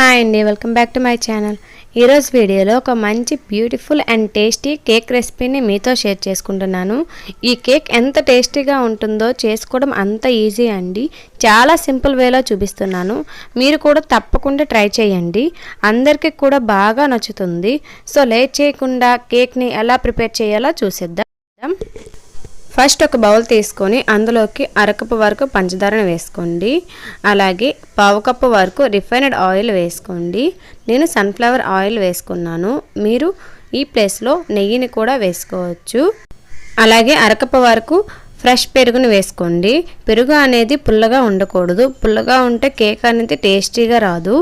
Hi అండి, welcome back to my channel. ఈరోజు వీడియోలో ఒక మంచి బ్యూటిఫుల్ అండ్ టేస్టీ కేక్ రెసిపీని మీతో షేర్ చేసుకుంటున్నాను. ఈ కేక్ ఎంత టేస్టీగా ఉంటుందో చేసుకోవడం అంత ఈజీ అండి. చాలా సింపుల్ వేలో చూపిస్తున్నాను. మీరు కూడా తప్పకుండా ట్రై చేయండి. అందరికీ కూడా బాగా నచ్చుతుంది. సో లేట్ చేయకుండా కేక్ని ఎలా ప్రిపేర్ చేయాలో చూసేద్దాం. ఫస్ట్ ఒక బౌల్ తీసుకొని అందులోకి అరకప్పు వరకు పంచదారను వేసుకోండి. అలాగే పావు కప్పు వరకు రిఫైన్డ్ ఆయిల్ వేసుకోండి. నేను సన్ఫ్లవర్ ఆయిల్ వేసుకున్నాను. మీరు ఈ ప్లేస్లో నెయ్యిని కూడా వేసుకోవచ్చు. అలాగే అరకప్పు వరకు ఫ్రెష్ పెరుగుని వేసుకోండి. పెరుగు అనేది పుల్లగా ఉండకూడదు. పుల్లగా ఉంటే కేక్ అనేది టేస్టీగా రాదు.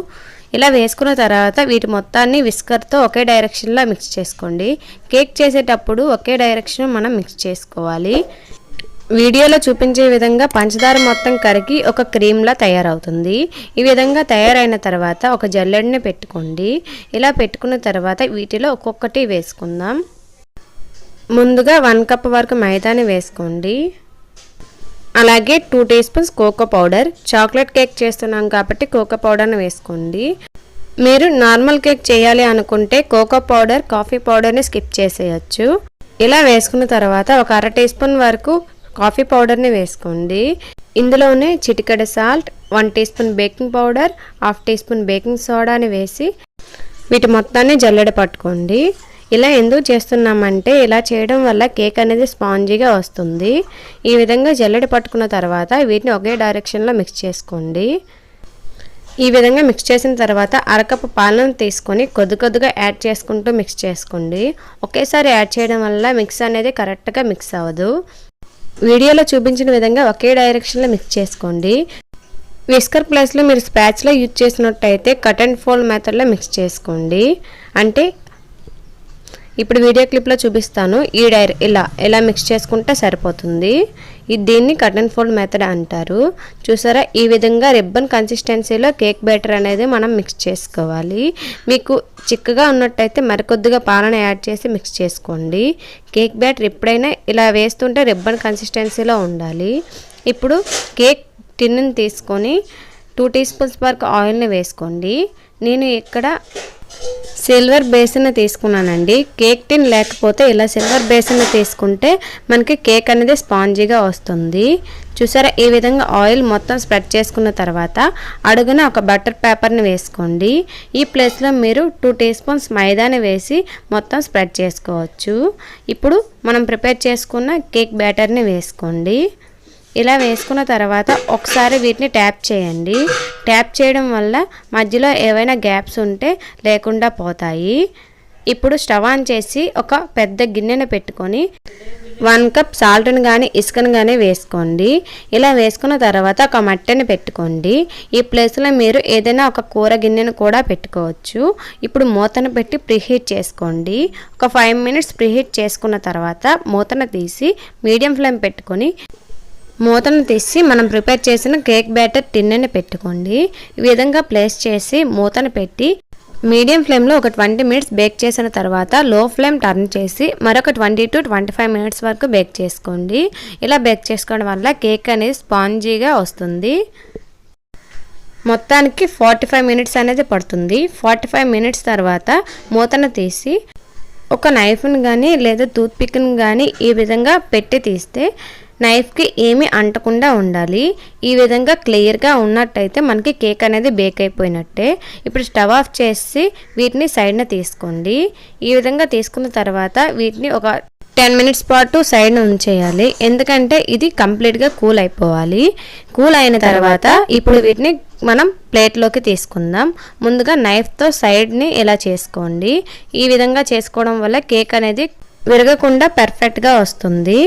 ఇలా వేసుకున్న తర్వాత వీటి మొత్తాన్ని విస్కర్తో ఒకే డైరెక్షన్లో మిక్స్ చేసుకోండి. కేక్ చేసేటప్పుడు ఒకే డైరెక్షన్ మనం మిక్స్ చేసుకోవాలి. వీడియోలో చూపించే విధంగా పంచదార మొత్తం కరిగి ఒక క్రీమ్లా తయారవుతుంది. ఈ విధంగా తయారైన తర్వాత ఒక జల్లెడని పెట్టుకోండి. ఇలా పెట్టుకున్న తర్వాత వీటిలో ఒక్కొక్కటి వేసుకుందాం. ముందుగా 1 కప్ వరకు మైదాని వేసుకోండి. అలాగే 2 teaspoons cocoa powder. Chocolate cake చేస్తున్నాం కాబట్టి కోకో పౌడర్ని వేసుకోండి. మీరు నార్మల్ కేక్ చేయాలి అనుకుంటే కోకో పౌడర్, కాఫీ పౌడర్ని స్కిప్ చేసేయచ్చు. ఇలా వేసుకున్న తర్వాత ఒక 1/2 టీ స్పూన్ వరకు కాఫీ పౌడర్ని వేసుకోండి. ఇందులోనే చిటికెడు salt, 1 teaspoon baking powder, 1/2 teaspoon baking సోడాని వేసి వీటి మొత్తాన్ని జల్లెడ పట్టుకోండి. ఇలా ఎందుకు చేస్తున్నామంటే ఇలా చేయడం వల్ల కేక్ అనేది స్పాంజీగా వస్తుంది. ఈ విధంగా జల్లెడ పట్టుకున్న తర్వాత వీటిని ఒకే డైరెక్షన్లో మిక్స్ చేసుకోండి. ఈ విధంగా మిక్స్ చేసిన తర్వాత అరకప్పు పాలను తీసుకొని కొద్దిగా యాడ్ చేసుకుంటూ మిక్స్ చేసుకోండి. ఒకేసారి యాడ్ చేయడం వల్ల మిక్స్ అనేది కరెక్ట్గా మిక్స్ అవ్వదు. వీడియోలో చూపించిన విధంగా ఒకే డైరెక్షన్లో మిక్స్ చేసుకోండి. విస్కర్ ప్లేస్లో మీరు స్పాచ్లో యూజ్ చేసినట్టయితే కట్ అండ్ ఫోల్డ్ మెథడ్లో మిక్స్ చేసుకోండి. అంటే ఇప్పుడు వీడియో క్లిప్లో చూపిస్తాను. ఇలా మిక్స్ చేసుకుంటే సరిపోతుంది. దీన్ని కట్ అండ్ ఫోల్డ్ మెథడ్ అంటారు. చూసారా, ఈ విధంగా రిబ్బన్ కన్సిస్టెన్సీలో కేక్ బ్యాటర్ అనేది మనం మిక్స్ చేసుకోవాలి. మీకు చిక్కగా ఉన్నట్టయితే మరికొద్దిగా పాలను యాడ్ చేసి మిక్స్ చేసుకోండి. కేక్ బ్యాటర్ ఎప్పుడైనా ఇలా వేస్తుంటే రిబ్బన్ కన్సిస్టెన్సీలో ఉండాలి. ఇప్పుడు కేక్ టిన్ని తీసుకొని 2 టీ స్పూన్స్ వరకు ఆయిల్ని వేసుకోండి. నేను ఇక్కడ సిల్వర్ బేసిన్ తీసుకున్నానండి. కేక్ టిన్ లేకపోతే ఇలా సిల్వర్ బేసిన్ తీసుకుంటే మనకి కేక్ అనేది స్పాంజీగా వస్తుంది. చూసారా, ఈ విధంగా ఆయిల్ మొత్తం స్ప్రెడ్ చేసుకున్న తర్వాత అడుగున ఒక బటర్ పేపర్ని వేసుకోండి. ఈ ప్లేస్లో మీరు 2 టీ స్పూన్స్ మైదాని వేసి మొత్తం స్ప్రెడ్ చేసుకోవచ్చు. ఇప్పుడు మనం ప్రిపేర్ చేసుకున్న కేక్ బ్యాటర్ని వేసుకోండి. ఇలా వేసుకున్న తర్వాత ఒకసారి వీటిని ట్యాప్ చేయండి. ట్యాప్ చేయడం వల్ల మధ్యలో ఏవైనా గ్యాప్స్ ఉంటే లేకుండా పోతాయి. ఇప్పుడు స్టవ్ ఆన్ చేసి ఒక పెద్ద గిన్నెను పెట్టుకొని 1 కప్ సాల్ట్ని కానీ ఇసుకను కానీ వేసుకోండి. ఇలా వేసుకున్న తర్వాత ఒక మట్టెని పెట్టుకోండి. ఈ ప్లేస్లో మీరు ఏదైనా ఒక కూర గిన్నెను కూడా పెట్టుకోవచ్చు. ఇప్పుడు మూతను పెట్టి ప్రీహీట్ చేసుకోండి. ఒక 5 మినిట్స్ ప్రీహీట్ చేసుకున్న తర్వాత మూతను తీసి మీడియం ఫ్లేమ్ పెట్టుకొని మూతను తీసి మనం ప్రిపేర్ చేసిన కేక్ బ్యాటర్ టిన్నుని పెట్టుకోండి. ఈ విధంగా ప్లేస్ చేసి మూతను పెట్టి మీడియం ఫ్లేమ్లో ఒక 20 మినిట్స్ బేక్ చేసిన తర్వాత లో ఫ్లేమ్ టర్న్ చేసి మరొక 20 to 25 మినిట్స్ వరకు బేక్ చేసుకోండి. ఇలా బేక్ చేసుకోవడం వల్ల కేక్ అనేది స్పాంజీగా వస్తుంది. మొత్తానికి 45 మినిట్స్ అనేది పడుతుంది. 45 మినిట్స్ తర్వాత మూతను తీసి ఒక నైఫ్ని కానీ లేదా టూత్ పిక్ని కానీ ఈ విధంగా పెట్టి తీస్తే నైఫ్కి ఏమీ అంటకుండా ఉండాలి. ఈ విధంగా క్లియర్గా ఉన్నట్టయితే మనకి కేక్ అనేది బేక్ అయిపోయినట్టే. ఇప్పుడు స్టవ్ ఆఫ్ చేసి వీటిని సైడ్న తీసుకోండి. ఈ విధంగా తీసుకున్న తర్వాత వీటిని ఒక 10 మినిట్స్ పాటు సైడ్న ఉంచేయాలి. ఎందుకంటే ఇది కంప్లీట్గా కూల్ అయిపోవాలి. కూల్ అయిన తర్వాత ఇప్పుడు వీటిని మనం ప్లేట్లోకి తీసుకుందాం. ముందుగా నైఫ్తో సైడ్ని ఇలా చేసుకోండి. ఈ విధంగా చేసుకోవడం వల్ల కేక్ అనేది విరగకుండా పర్ఫెక్ట్గా వస్తుంది.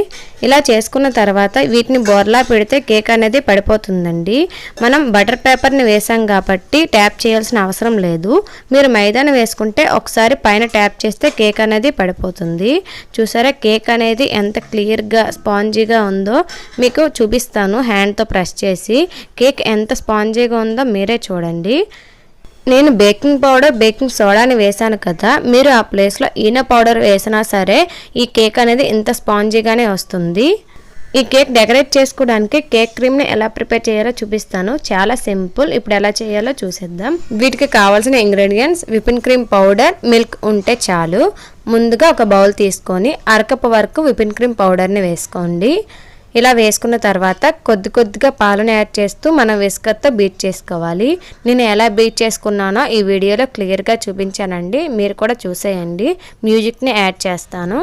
ఇలా చేసుకున్న తర్వాత వీటిని బోర్లా పెడితే కేక్ అనేది పడిపోతుందండి. మనం బటర్ పేపర్ని వేసాం కాబట్టి ట్యాప్ చేయాల్సిన అవసరం లేదు. మీరు మైదాని వేసుకుంటే ఒకసారి పైన ట్యాప్ చేస్తే కేక్ అనేది పడిపోతుంది. చూసారా, కేక్ అనేది ఎంత క్లియర్గా స్పాంజీగా ఉందో మీకు చూపిస్తాను. హ్యాండ్తో ప్రెస్ చేసి కేక్ ఎంత స్పాంజీగా ఉందో మీరే చూడండి. నేను బేకింగ్ పౌడర్, బేకింగ్ సోడాని వేసాను కదా, మీరు ఆ ప్లేస్లో ఈనో పౌడర్ వేసినా సరే ఈ కేక్ అనేది ఇంత స్పాంజీగానే వస్తుంది. ఈ కేక్ డెకరేట్ చేసుకోవడానికి కేక్ క్రీమ్ని ఎలా ప్రిపేర్ చేయాలో చూపిస్తాను. చాలా సింపుల్. ఇప్పుడు ఎలా చేయాలో చూసేద్దాం. వీటికి కావాల్సిన ingredients whipping cream powder, milk ఉంటే చాలు. ముందుగా ఒక బౌల్ తీసుకొని అరకప్పు వరకు విప్పింగ్ క్రీమ్ పౌడర్ని వేసుకోండి. ఇలా వేసుకున్న తర్వాత కొద్దిగా పాలను యాడ్ చేస్తూ మనం విస్కర్తో బీట్ చేసుకోవాలి. నేను ఎలా బీట్ చేసుకున్నానో ఈ వీడియోలో క్లియర్గా చూపించానండి. మీరు కూడా చూసేయండి. మ్యూజిక్ని యాడ్ చేస్తాను.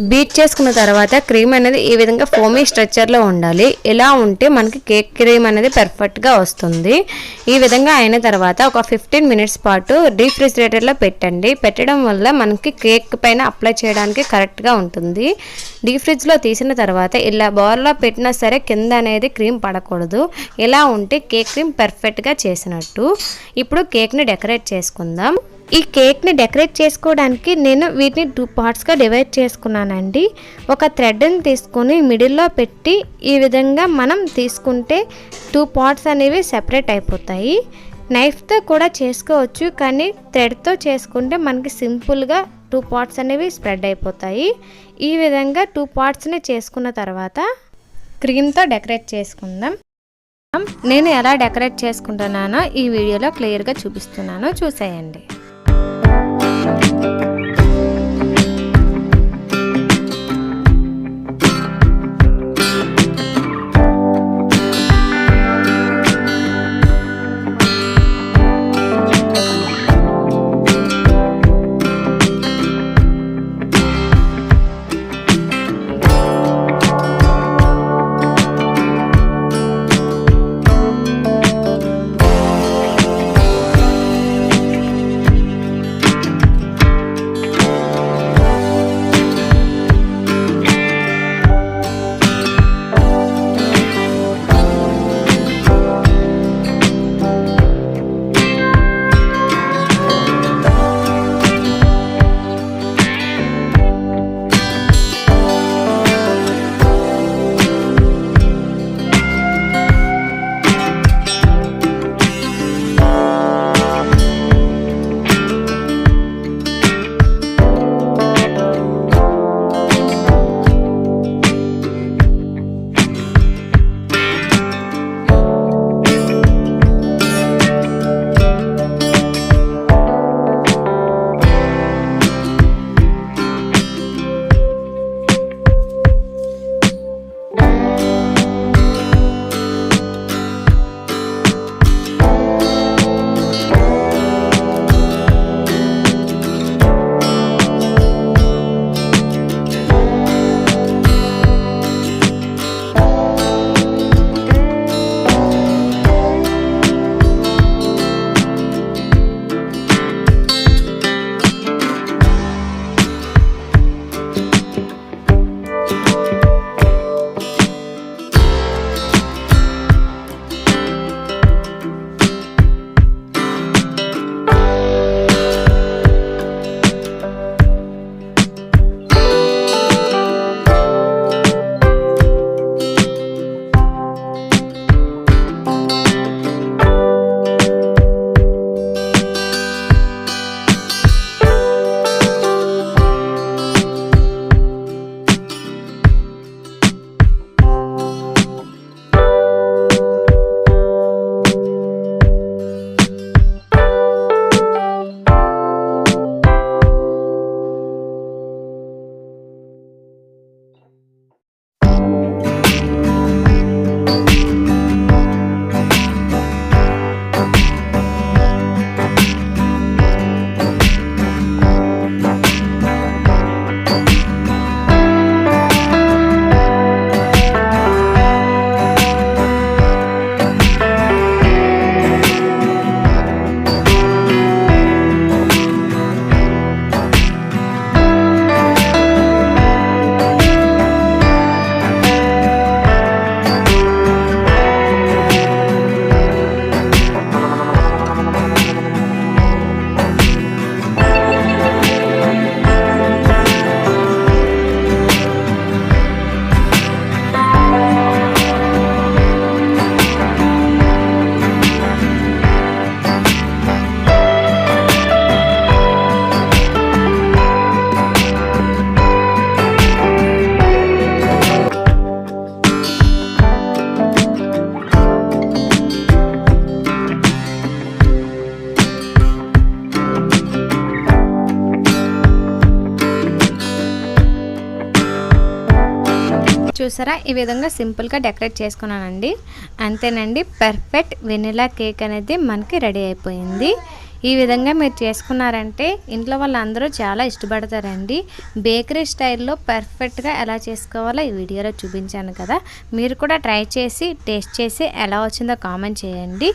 బీట్ చేసుకున్న తర్వాత క్రీమ్ అనేది ఈ విధంగా ఫోమీ స్ట్రక్చర్లో ఉండాలి. ఇలా ఉంటే మనకి కేక్ క్రీమ్ అనేది పర్ఫెక్ట్గా వస్తుంది. ఈ విధంగా అయిన తర్వాత ఒక 15 మినిట్స్ పాటు రీఫ్రిజిరేటర్లో పెట్టండి. పెట్టడం వల్ల మనకి కేక్ పైన అప్లై చేయడానికి కరెక్ట్గా ఉంటుంది. డీప్ ఫ్రిడ్జ్లో తీసిన తర్వాత ఇలా బౌల్లో పెట్టినా సరే కింద అనేది క్రీమ్ పడకూడదు. ఇలా ఉంటే కేక్ క్రీమ్ పర్ఫెక్ట్గా చేసినట్టు. ఇప్పుడు కేక్ని డెకరేట్ చేసుకుందాం. ఈ కేక్ని డెకరేట్ చేసుకోవడానికి నేను వీటిని 2 పార్ట్స్గా డివైడ్ చేసుకున్నానండి. ఒక థ్రెడ్ని తీసుకొని మిడిల్లో పెట్టి ఈ విధంగా మనం తీసుకుంటే 2 పార్ట్స్ అనేవి సెపరేట్ అయిపోతాయి. నైఫ్తో కూడా చేసుకోవచ్చు, కానీ థ్రెడ్తో చేసుకుంటే మనకి సింపుల్గా 2 పార్ట్స్ అనేవి స్ప్రెడ్ అయిపోతాయి. ఈ విధంగా 2 పార్ట్స్ని చేసుకున్న తర్వాత క్రీమ్తో డెకరేట్ చేసుకుందాం. నేను ఎలా డెకరేట్ చేసుకుంటున్నానో ఈ వీడియోలో క్లియర్గా చూపిస్తున్నాను, చూసేయండి. చూసారా, ఈ విధంగా సింపుల్గా డెకరేట్ చేసుకున్నానండి. అంతేనండి, పర్ఫెక్ట్ వెనిలా కేక్ అనేది మనకి రెడీ అయిపోయింది. ఈ విధంగా మీరు చేసుకున్నారంటే ఇంట్లో వాళ్ళందరూ చాలా ఇష్టపడతారండి. బేకరీ స్టైల్లో పర్ఫెక్ట్గా ఎలా చేసుకోవాలో ఈ వీడియోలో చూపించాను కదా. మీరు కూడా ట్రై చేసి టేస్ట్ చేసి ఎలా వచ్చిందో కామెంట్ చేయండి.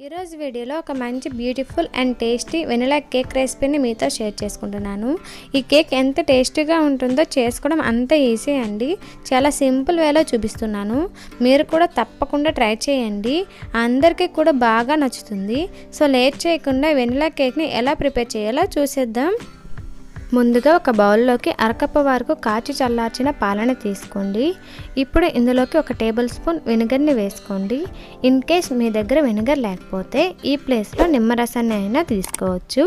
ఈరోజు వీడియోలో ఒక మంచి beautiful and tasty vanilla cake రెసిపీని మీతో షేర్ చేసుకుంటున్నాను. ఈ కేక్ ఎంత టేస్టీగా ఉంటుందో చేసుకోవడం అంత ఈజీ అండి. చాలా సింపుల్ వేలో చూపిస్తున్నాను. మీరు కూడా తప్పకుండా ట్రై చేయండి. అందరికీ కూడా బాగా నచ్చుతుంది. సో లేట్ చేయకుండా వెనిలా కేక్ని ఎలా ప్రిపేర్ చేయాలో చూసేద్దాం. ముందుగా ఒక బౌల్లోకి అరకప్పు వరకు కాచి చల్లార్చిన పాలను తీసుకోండి. ఇప్పుడు ఇందులోకి 1 టేబుల్ స్పూన్ వెనిగర్ని వేసుకోండి. ఇన్ కేస్ మీ దగ్గర వెనిగర్ లేకపోతే ఈ ప్లేస్లో నిమ్మరసాన్ని అయినా తీసుకోవచ్చు.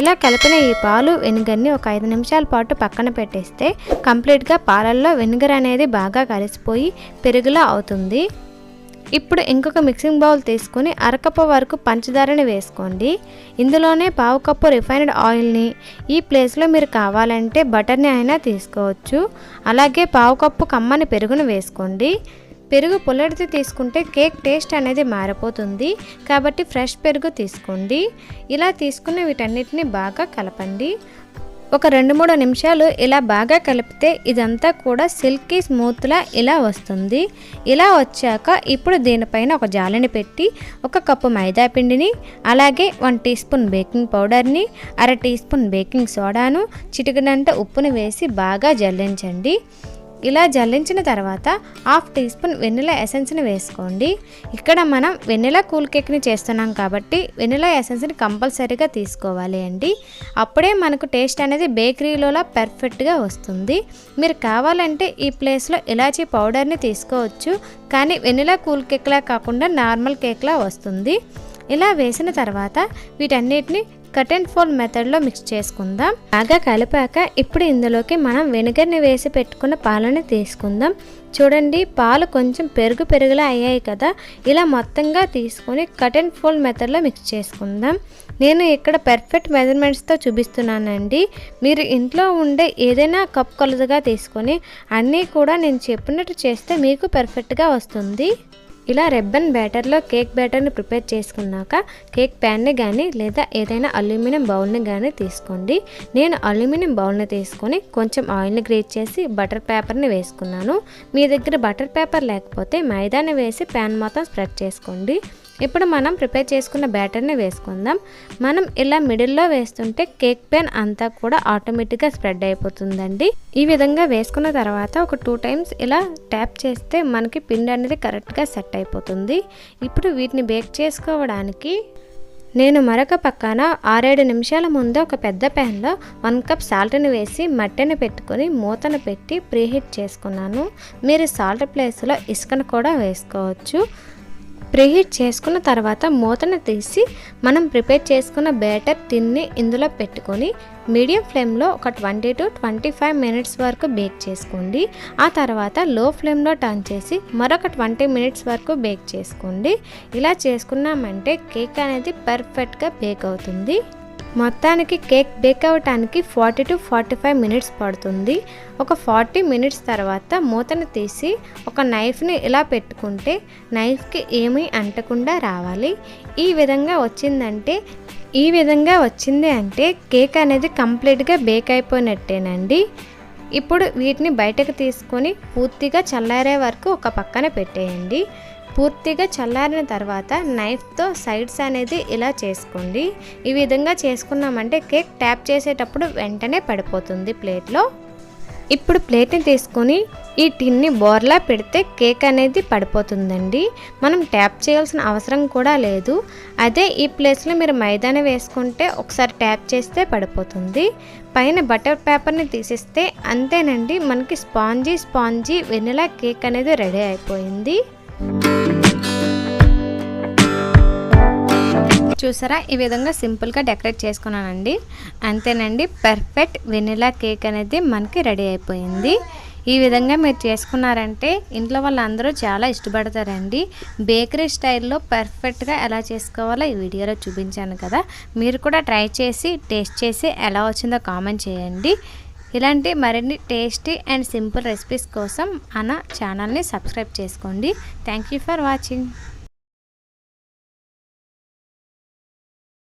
ఇలా కలిపిన ఈ పాలు వెనిగర్ని ఒక 5 నిమిషాల పాటు పక్కన పెట్టేస్తే కంప్లీట్గా పాలల్లో వెనిగర్ అనేది బాగా కలిసిపోయి పెరుగులా అవుతుంది. ఇప్పుడు ఇంకొక మిక్సింగ్ బౌల్ తీసుకొని అరకప్పు వరకు పంచదారని వేసుకోండి. ఇందులోనే పావు కప్పు రిఫైన్డ్ ఆయిల్ని, ఈ ప్లేస్లో మీరు కావాలంటే బటర్ని అయినా తీసుకోవచ్చు. అలాగే పావు కప్పు కమ్మని పెరుగును వేసుకోండి. పెరుగు పుల్లటిది తీసుకుంటే కేక్ టేస్ట్ అనేది మారిపోతుంది కాబట్టి ఫ్రెష్ పెరుగు తీసుకోండి. ఇలా తీసుకున్న వీటన్నిటిని బాగా కలపండి. ఒక 2-3 నిమిషాలు ఇలా బాగా కలిపితే ఇదంతా కూడా సిల్కీ స్మూత్లా ఇలా వస్తుంది. ఇలా వచ్చాక ఇప్పుడు దీనిపైన ఒక జాలిని పెట్టి 1 కప్పు మైదా పిండిని, అలాగే 1 టీ స్పూన్ బేకింగ్ పౌడర్ని, 1/2 టీ స్పూన్ బేకింగ్ సోడాను, చిటికెడంత ఉప్పుని వేసి బాగా జల్లించండి. ఇలా జల్లించిన తర్వాత 1/2 టీ స్పూన్ వెనిలా ఎసెన్స్ని వేసుకోండి. ఇక్కడ మనం వెనిలా కూల్ కేక్ని చేస్తున్నాం కాబట్టి వెనిలా ఎసెన్స్ని కంపల్సరీగా తీసుకోవాలి అండి. అప్పుడే మనకు టేస్ట్ అనేది బేకరీలోలా పర్ఫెక్ట్గా వస్తుంది. మీరు కావాలంటే ఈ ప్లేస్లో ఇలాచీ పౌడర్ని తీసుకోవచ్చు, కానీ వెనిలా కూల్ కేక్లా కాకుండా నార్మల్ కేక్లా వస్తుంది. ఇలా వేసిన తర్వాత వీటన్నిటిని కట్ అండ్ ఫోల్డ్ మెథడ్లో మిక్స్ చేసుకుందాం. బాగా కలిపాక ఇప్పుడు ఇందులోకి మనం వెనిగర్ని వేసి పెట్టుకున్న పాలని తీసుకుందాం. చూడండి, పాలు కొంచెం పెరుగులా అయ్యాయి కదా. ఇలా మొత్తంగా తీసుకొని కట్ అండ్ ఫోల్డ్ మెథడ్లో మిక్స్ చేసుకుందాం. నేను ఇక్కడ పర్ఫెక్ట్ మెజర్మెంట్స్తో చూపిస్తున్నానండి. మీరు ఇంట్లో ఉండే ఏదైనా కప్ కొలతగా తీసుకొని అన్నీ కూడా నేను చెప్పినట్టు చేస్తే మీకు పర్ఫెక్ట్గా వస్తుంది. ఇలా రిబ్బన్ బ్యాటర్లో కేక్ బ్యాటర్ని ప్రిపేర్ చేసుకున్నాక కేక్ ప్యాన్ని కానీ లేదా ఏదైనా అల్యూమినియం బౌల్ని కానీ తీసుకోండి. నేను అల్యూమినియం బౌల్ని తీసుకొని కొంచెం ఆయిల్ని గ్రేట్ చేసి బటర్ పేపర్ని వేసుకున్నాను. మీ దగ్గర బటర్ పేపర్ లేకపోతే మైదాని వేసి ప్యాన్ మొత్తం స్ప్రెడ్ చేసుకోండి. ఇప్పుడు మనం ప్రిపేర్ చేసుకున్న బ్యాటర్ని వేసుకుందాం. మనం ఇలా మిడిల్లో వేస్తుంటే కేక్ ప్యాన్ అంతా కూడా ఆటోమేటిక్గా స్ప్రెడ్ అయిపోతుందండి. ఈ విధంగా వేసుకున్న తర్వాత ఒక 2 టైమ్స్ ఇలా ట్యాప్ చేస్తే మనకి పిండి అనేది కరెక్ట్గా సెట్ అయిపోతుంది. ఇప్పుడు వీటిని బేక్ చేసుకోవడానికి నేను మరొక పక్కన 6-7 నిమిషాల ముందు ఒక పెద్ద ప్యాన్లో 1 కప్ సాల్ట్ని వేసి మట్టెని పెట్టుకొని మూతను పెట్టి ప్రీహీట్ చేసుకున్నాను. మీరు సాల్ట్ ప్లేస్లో ఇసుకను కూడా వేసుకోవచ్చు. ప్రీహీట్ చేసుకున్న తర్వాత మూతను తీసి మనం ప్రిపేర్ చేసుకున్న బ్యాటర్ టిన్ని ఇందులో పెట్టుకొని మీడియం ఫ్లేమ్లో ఒక 20 to 25 మినిట్స్ వరకు బేక్ చేసుకోండి. ఆ తర్వాత లో ఫ్లేమ్లో టర్న్ చేసి మరొక 20 మినిట్స్ వరకు బేక్ చేసుకోండి. ఇలా చేసుకున్నామంటే కేక్ అనేది పర్ఫెక్ట్గా బేక్ అవుతుంది. మొత్తానికి కేక్ బేక్ అవటానికి 40 to 45 మినిట్స్ పడుతుంది. ఒక 40 మినిట్స్ తర్వాత మూతను తీసి ఒక నైఫ్ని ఇలా పెట్టుకుంటే నైఫ్కి ఏమీ అంటకుండా రావాలి. ఈ విధంగా వచ్చింది అంటే కేక్ అనేది కంప్లీట్గా బేక్ అయిపోయినట్టేనండి. ఇప్పుడు వీటిని బయటకు తీసుకొని పూర్తిగా చల్లారే వరకు ఒక పక్కన పెట్టేయండి. పూర్తిగా చల్లారిన తర్వాత నైఫ్తో సైడ్స్ అనేది ఇలా చేసుకోండి. ఈ విధంగా చేసుకున్నామంటే కేక్ ట్యాప్ చేసేటప్పుడు వెంటనే పడిపోతుంది ప్లేట్లో. ఇప్పుడు ప్లేట్ని తీసుకొని ఈ టిన్ని బోర్లా పెడితే కేక్ అనేది పడిపోతుందండి. మనం ట్యాప్ చేయాల్సిన అవసరం కూడా లేదు. అదే ఈ ప్లేస్లో మీరు మైదాని వేసుకుంటే ఒకసారి ట్యాప్ చేస్తే పడిపోతుంది. పైన బటర్ పేపర్ని తీసేస్తే అంతేనండి, మనకి స్పాంజీ వెనిలా కేక్ అనేది రెడీ అయిపోయింది. చూసారా, ఈ విధంగా సింపుల్గా డెకరేట్ చేసుకున్నానండి. అంతేనండి, పర్ఫెక్ట్ వెనిలా కేక్ అనేది మనకి రెడీ అయిపోయింది. ఈ విధంగా మీరు చేసుకున్నారంటే ఇంట్లో వాళ్ళందరూ చాలా ఇష్టపడతారండి. బేకరీ స్టైల్లో పర్ఫెక్ట్గా ఎలా చేసుకోవాలో ఈ వీడియోలో చూపించాను కదా. మీరు కూడా ట్రై చేసి టేస్ట్ చేసి ఎలా వచ్చిందో కామెంట్ చేయండి. ఇలాంటి మరిన్ని టేస్టీ అండ్ సింపుల్ రెసిపీస్ కోసం మన ఛానల్ని సబ్స్క్రైబ్ చేసుకోండి. Thank you for watching.